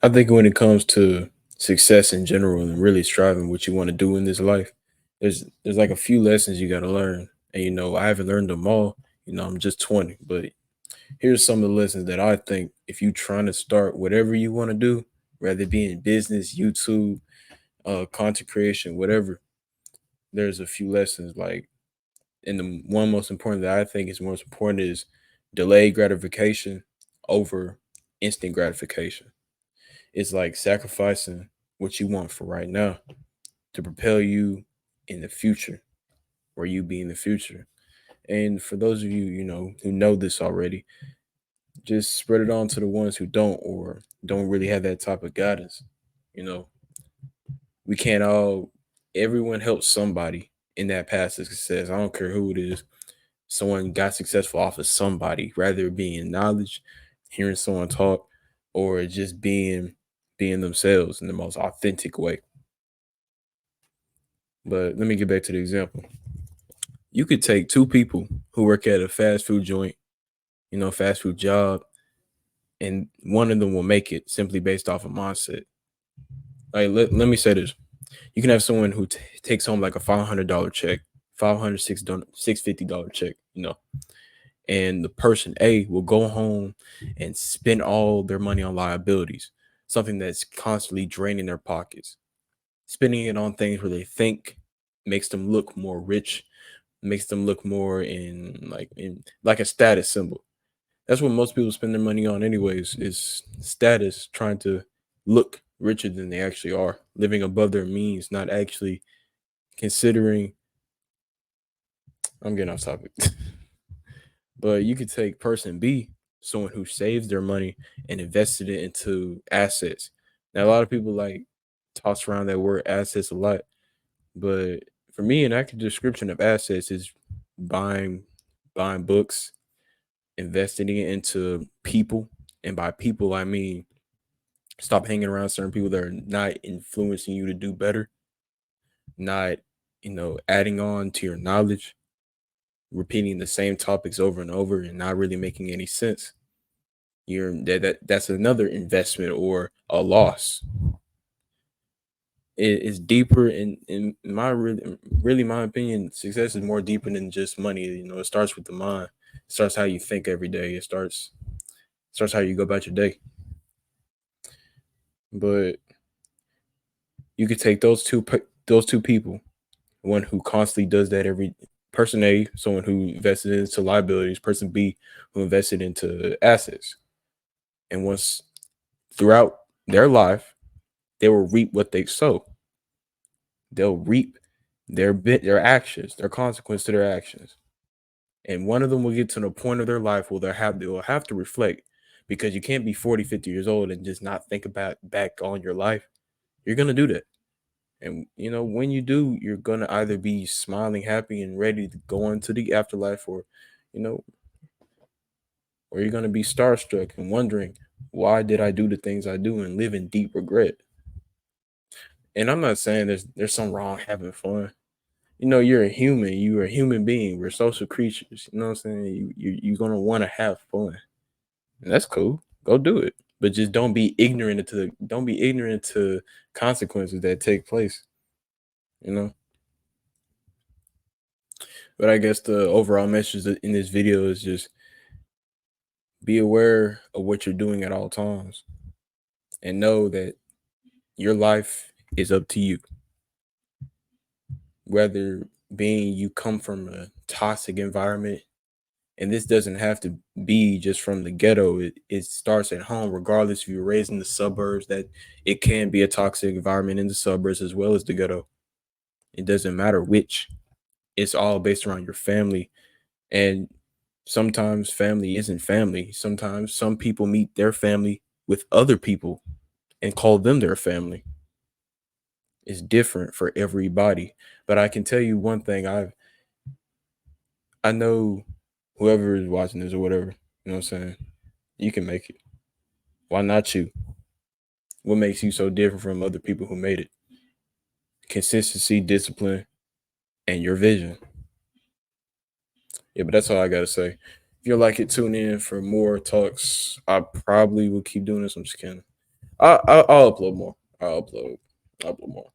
I think when it comes to success in general and really striving what you want to do in this life, there's like a few lessons you got to learn. And I haven't learned them all. I'm just 20, but here's some of the lessons that I think if you trying to start whatever you want to do, whether it be in business, YouTube, content creation, whatever, there's a few lessons like, and the one most important that I think is most important is delayed gratification over instant gratification. It's like sacrificing what you want for right now to propel you in the future, where you be in the future. And for those of you, who know this already, just spread it on to the ones who don't or don't really have that type of guidance. You know, we can't all, everyone helps somebody in that path to success. I don't care who it is. Someone got successful off of somebody, rather it being knowledge, hearing someone talk, or just being themselves in the most authentic way. But let me get back to the example. You could take two people who work at a fast food joint, fast food job, and one of them will make it simply based off of mindset. Like let me say this. You can have someone who takes home like a $500 check, 500 $650 check, and the person A will go home and spend all their money on liabilities, something that's constantly draining their pockets, spending it on things where they think makes them look more rich, makes them look more in like a status symbol. That's what most people spend their money on anyways, is status, trying to look richer than they actually are, living above their means, not actually considering. I'm getting off topic. But you could take person B, someone who saves their money and invested it into assets. Now a lot of people like toss around that word assets a lot, but for me, an accurate description of assets is buying buying books, investing it into people, and by people I mean stop hanging around certain people that are not influencing you to do better, not adding on to your knowledge, repeating the same topics over and over and not really making any sense. That's another investment or a loss. It's deeper in my really my opinion. Success is more deeper than just money. It starts with the mind. It starts how you think every day. It starts how you go about your day. But you could take those two people, one who constantly does that every person A, someone who invested into liabilities, person B who invested into assets, and once throughout their life, they will reap what they sow. They'll reap their actions, their consequence to their actions. And one of them will get to the point of their life where they will have to reflect, because you can't be 40, 50 years old and just not think about back on your life. You're gonna do that. And when you do, you're gonna either be smiling, happy, and ready to go into the afterlife, you know, or you're gonna be starstruck and wondering, why did I do the things I do, and live in deep regret. And I'm not saying there's something wrong having fun. You're a human. You're a human being. We're social creatures. You know what I'm saying? You're gonna want to have fun, and that's cool. Go do it, but just don't be ignorant to consequences that take place. You know. But I guess the overall message in this video is just be aware of what you're doing at all times, and know that your life is up to you. Whether being you come from a toxic environment, and this doesn't have to be just from the ghetto. It starts at home, regardless if you're raised in the suburbs. That it can be a toxic environment in the suburbs as well as the ghetto. It doesn't matter which. It's all based around your family, and sometimes family isn't family. Sometimes some people meet their family with other people and call them their family. It's different for everybody. But I can tell you one thing. I know whoever is watching this or whatever, you know what I'm saying? You can make it. Why not you? What makes you so different from other people who made it? Consistency, discipline, and your vision. Yeah, but that's all I gotta say. If you like it, tune in for more talks. I probably will keep doing this. I'm just kidding. I'll upload more. I'll upload more.